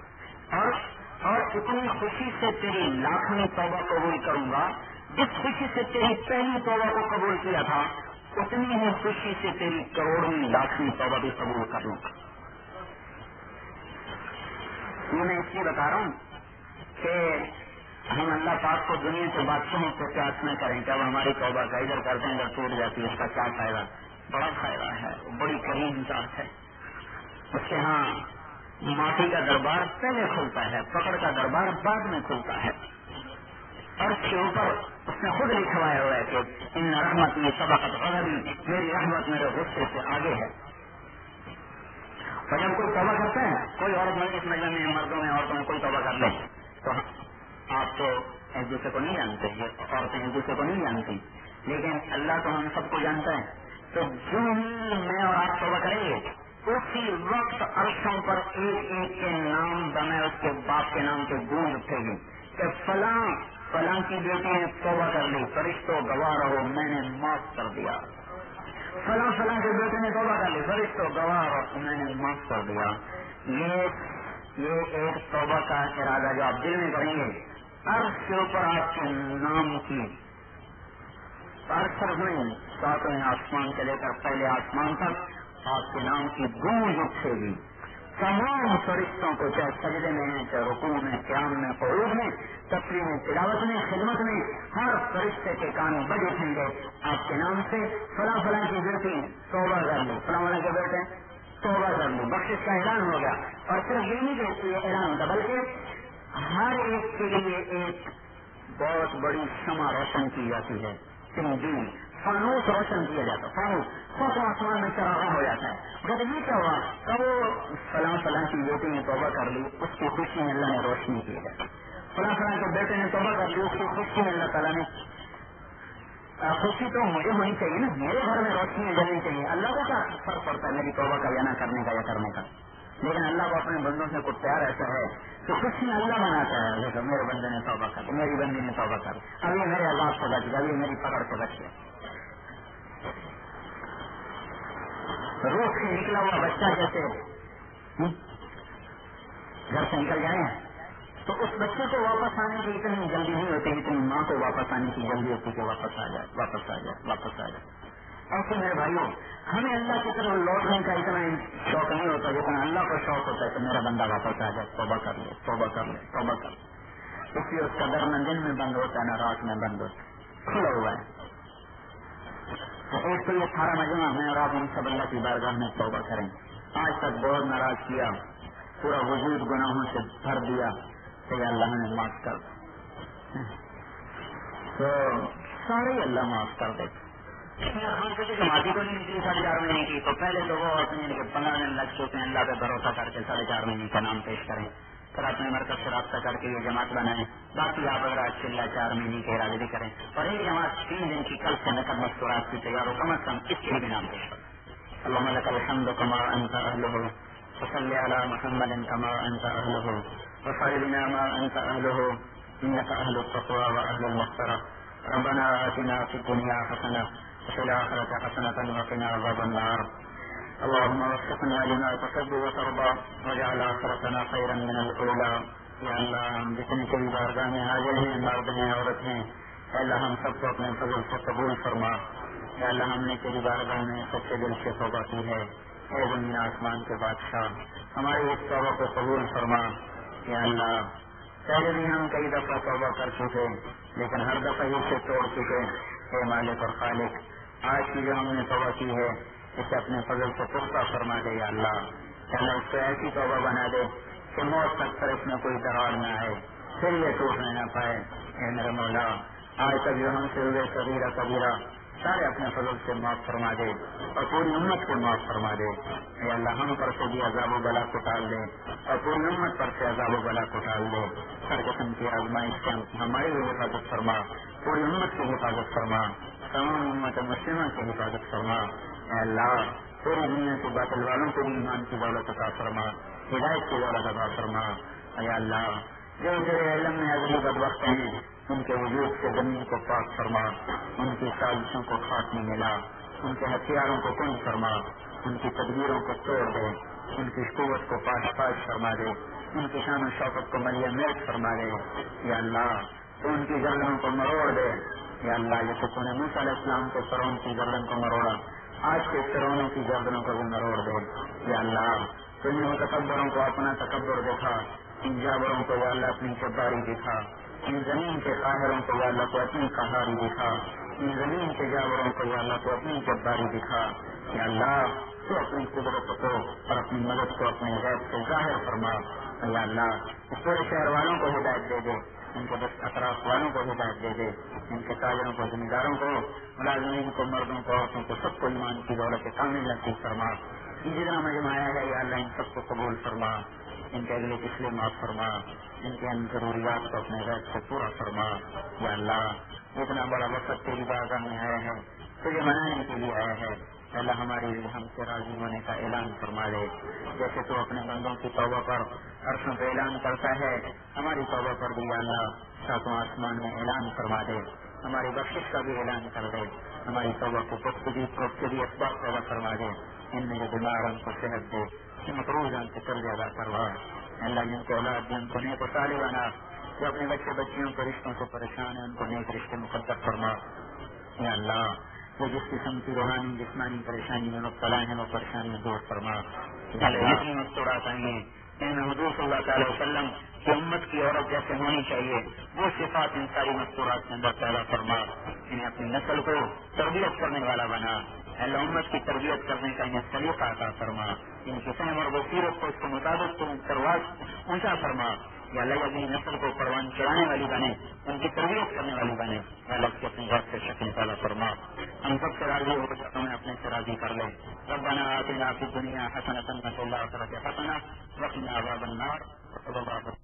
اور اتنی خوشی سے تیری لاکھویں توبہ قبول کروں گا, جس خوشی سے تیری پہلی توبہ کو قبول کیا تھا اتنی ہی خوشی سے تیری کروڑویں لاکھویں توبہ بھی قبول کر لوں گا. یہ میں اس لیے بتا رہا ہوں کہ ہم اللہ پاک کو دنیا کے بادشاہوں کو پیاس نہ کریں کہ اب ہماری توبہ کا ادھر کرتے ہیں, ادھر ٹوٹ جاتی ہے, اس کا کیا فائدہ. بڑا فائدہ ہے, بڑی کریم ذات ہے. اس کے ہاں معافی کا دربار پہلے کھلتا ہے, پکڑ کا دربار بعد میں کھلتا ہے. اور اس کے اوپر اس نے خود لکھوایا ہوا ہے کہ ان رحمت میں سبقت غضبی, میری رحمت میرے غصے سے آگے ہے. اور جب کوئی توبہ کرتا ہے, کوئی عورت میں اس مجلس میں مردوں میں عورتوں میں کوئی توبہ کر لے تو آپ تو ایک دوسرے کو نہیں جانتے, یہ عورتیں ایک دوسرے کو نہیں جانتی, لیکن اللہ تو ہم سب کو جانتا ہے. تو جو ہی میں اور آپ توبہ کریں گے اسی وقت عرشوں پر ایک ایک کے نام بنا اس کے باپ کے نام سے گونج اٹھے گی کہ فلاں کی بیٹی نے توبہ کر لی, فرشتوں گواہ رہو میں نے معاف کر دیا. فلاں کے بیٹے نے توبہ کر لی, فرشتوں گواہ رہو میں نے معاف کر دیا. یہ ایک توبہ کا ارادہ جو آپ دل میں کریں گے, عرش کے اوپر آپ کے نام کی عرش نہیں, 7ویں آسمان سے لے کر پہلے آسمان تک آپ کے نام کی گونج اٹھے گی. تمام فرشتوں کو چاہے سجدے میں ہیں, چاہے رکوع میں, قیام میں, قعود میں, تسبیح میں, تلاوت میں, خدمت میں, ہر فرشتے کے کان بج اٹھیں گے آپ کے نام سے. فلاں کی بیٹی توبہ کر لی, فلاں کے بیٹے توبہ کر لی, بخشش کا اعلان ہو گیا. اور صرف یہ نہیں کہ یہ اعلان ہوتا بلکہ ہر ایک کے لیے ایک بہت بڑی شمع روشن کی جاتی ہے, دن فانوس روشن کیا جاتا ہے. فانوس سب آسمان میں چراغا ہو جاتا ہے. جب یہ کیا ہوا تب وہ فلاں کی بیٹی نے توبہ کر لی, اس کی خوشی میں اللہ نے روشنی کی ہے. فلاں کے بیٹے نے توبہ کر لی, اس کی خوشی میں اللہ تعالیٰ نے خوشی تو مجھے ہونی چاہیے نا, میرے گھر میں روشنی جلنی چاہیے. اللہ کو کیا فرق پڑتا ہے میری توبہ کا یا نہ کرنے کا یا کرنے کا, لیکن اللہ کو اپنے بندوں سے کچھ پیار ایسا ہے تو خوشی اللہ مناتا ہے. دیکھو میرے بندے نے توبہ کر, میری بندی نے توبہ کر, اب یہ میرے عذاب سے بچ گیا, اب یہ میری پکڑ سے بچ گیا. روح سے نکلا ہوا بچہ جیسے گھر سے نکل جائے تو اس بچے کو واپس آنے کی اتنی جلدی نہیں ہوتی جتنی ماں کو واپس آنے کی جلدی ہوتی کہ واپس آ جائے. ایسے میرے بھائیوں ہمیں اللہ کی طرف لوٹنے کا اتنا شوق نہیں ہوتا جتنا اللہ کو شوق ہوتا ہے کہ میرا بندہ واپس آ جائے, توبہ کر لے. اس لیے اس کا در نہ دن میں بند ہوتا ہے نہ رات میں بند ہوتا ہے, کھلا ہوا ہے. تو ایک تو یہ سارا مجمع میں اور آپ ہم سب اللہ کی بارگاہ میں توبہ کریں. آج تک بہت ناراض کیا, پورا وجود گناہوں سے بھر دیا, تو اللہ نے معاف کر دیا, تو سارے اللہ معاف کر دے. معافی کو نہیں نکلی 4.5 مہینے کی, تو پہلے تو وہ 15 دن لگ چکے ہیں اللہ پہ بھروسہ کر کے 4.5 مہینے کا نام پیش کریں. پھر اپنے مرکز سے رابطہ کر کے یہ جماعت بنائیں. باقی آپ اگر آج چلہ 4 مہینے کے ارادے بھی کریں اور ایک جماعت 3 دن کی کل سے نقد مستورات کی تیار ہو، کم از کم اس کے بھی نام پیش کریں. اللهم لك الحمد كما انت اهله وصل على محمد كما انت اهله وصل بنا ما انت اهله انك اهل التقوى واهل المغفرة. ربنا آتنا في الدنيا حسنة وفي الآخرة حسنة وقنا عذاب النار. اللهم وفقنا لما تحب وترضى واجعل آخرتنا خيرا من الأولى. یا اللہ ہم جتنے کبھی بارگاہ میں حاضر ہیں، مرد ہیں، عورت ہیں، اللہ ہم سب کو اپنے فضل سے قبول فرما. یا اللہ ہم نے تیری بارگاہ میں سچے دل سے توبہ کی ہے. اے زمین آسمان کے بادشاہ، ہماری اس توبہ کو قبول فرما. یا اللہ پہلے بھی ہم کئی دفعہ توبہ کر چکے لیکن ہر دفعہ اسے توڑ چکے. اے مالک اور خالق، آج کی جو ہم نے توبہ کی ہے اسے اپنے فضل سے پختہ فرما دے. یا اللہ اس کو ایسی توبہ بنا دے کہ موت تک پر اس میں کوئی دراڑ نہ آئے، پھر یہ ٹوٹنے نہ پائے. اے میرے مولا، آج تک جو ہم سے ہوئے صغیرہ کبیرہ سارے اپنے فضل سے معاف فرما دے اور پوری امت کو معاف فرما دے. اے اللہ ہم پر سے بھی عذاب و بلا کو ٹال دے اور پوری امت پر سے عذاب و بلا کو ٹال دے. ہر قسم کی آزمائش سے ہماری بھی حفاظت فرما، پوری امت کی حفاظت فرما، تمام امت مسلمہ کی حفاظت فرما. اے اللہ پوری دنیا کے باطل والوں کو بھی ایمان کی دولت عطا فرما، ہدایت کی دولت عطا فرما. اے اللہ جو علم میں اگلی بدبخت ہیں ان کے وجود سے زمین کو پاک فرما، ان کی سازشوں کو خاتمہ ملا، ان کے ہتھیاروں کو کن فرما، ان کی تدبیروں کو توڑ دے، ان کی قوت کو پاش پاش فرما دے، ان کی شان و شوکت کو ملیہ میٹ فرما دے. یا اللہ تو ان کی گردنوں کو مروڑ دے. یا اللہ جیسے تو نے موسیٰ علیہ السلام کو فرعون کی گردن کو مروڑا، آج کے فرعونوں کی گردنوں کو بھی مروڑ دے. یا اللہ تو ان متکبروں کو اپنا تکبر دکھا، ان جابروں کو یا اللہ اپنی جباری دکھا، ان زمین کے قاہروں کو یا اللہ کو اپنی قہاری دکھا، ان زمین کے جابروں کو یا اللہ کو اپنی جباری دکھا. یا اللہ تو اپنی قدرت کو اور اپنی مدد کو اپنے غیب سے ظاہر فرما. یا اللہ اس پورے شہر والوں کو ہدایت دے دے، ان کے دس اطراف والوں کو ہدایت دے دے، ان کے تاجروں کو، زمینداروں کو، ملازمین کو، مردوں کو، عورتوں کو، سب کو ایمان کی دولت کامل نصیب فرما. جتنا مجمع آیا ہے یا اللہ ان سب کو قبول فرما، ان کے اگلے پچھلے معاف فرما، ان کے ان ضروریات کو اپنے غیب سے پورا فرما. یا اللہ اتنا بڑا وقت تیری بارگاہ میں آیا ہے، تجھے منانے کے لیے آیا ہے. اللہ ہماری ہم سے راضی ہونے کا اعلان فرما دے. جیسے تو اپنے بندوں کی توبہ پر عرشوں پہ اعلان کرتا ہے، ہماری توبہ پر بھی اللہ ساتوں آسمان میں اعلان فرما دے. ہماری بخشش کا بھی اعلان کر دے. ہماری توبہ کو پختگی اسباب پیدا فرما دے. ان میں جو بیمار ان کو صحت دے، ان مقروض ان سے قرض ادا کروا. اللہ جن کو اولاد دے ان کو نیک و صالح بنا، جو اپنے بچے بچیوں کو رشتوں سے پریشان ہیں ان کو نیک رشتے مقدر فرما. یا اللہ وہ جس قسم کی روحانی جسمانی پریشانی میں مبتلا ہیں وہ پریشانی دور فرما. جتنی مستورات آئی ہیں ان حضور صلی اللہ تعالی وسلم کی امت کی عورت جیسے ہونی چاہیے وہ صفات ان ساری مستورات کے اندر پیدا فرما. انہیں اپنی نسل کو تربیت کرنے والا بنا. اللہ امت کی تربیت کرنے کا انہیں سلیقہ عطا فرما. ان کی فہم اور بصیرت کو اس کے مطابق اونچا فرما. یا اللہ اپنی نسل کو پروان چڑھانے والی بنے، ان کی تربیت کرنے والی بنے. اللہ کی اپنی بات سے شکل پیدا فرما. ہم سب سے راضی ہو کر ہمیں اپنے سے راضی کر لے. ربنا آتنا فی الدنیا حسنۃ وفی الآخرۃ حسنۃ وقنا عذاب النار.